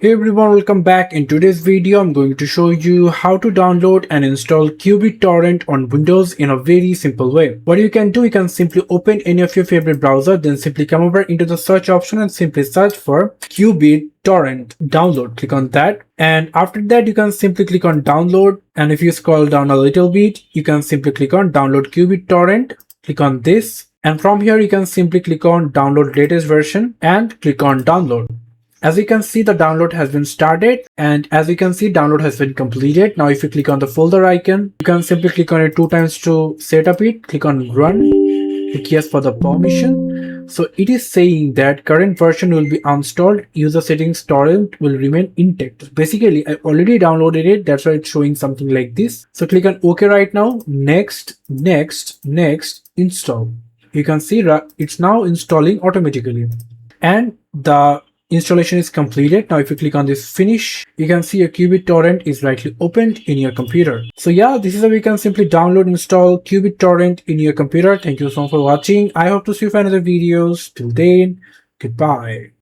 Hey everyone, welcome back. In today's video, I'm going to show you how to download and install qBittorrent on Windows in a very simple way. What you can do, you can simply open any of your favorite browser, then simply come over into the search option and simply search for qBittorrent download. Click on that. And after that, you can simply click on download. And if you scroll down a little bit, you can simply click on download qBittorrent. Click on this. And from here, you can simply click on download latest version and click on download. As you can see, the download has been started, and as you can see, download has been completed. Now if you click on the folder icon, you can simply click on it 2 times to set up it. Click on run, click yes for the permission. So it is saying that current version will be installed, user settings torrent will remain intact. Basically, I already downloaded it, that's why it's showing something like this. So click on OK right now, next, install. You can see it's now installing automatically, and the installation is completed. Now if you click on this finish, you can see a qBittorrent is rightly opened in your computer. So yeah, this is how we can simply download and install qBittorrent in your computer. Thank you so much for watching. I hope to see you for another videos. Till then, goodbye.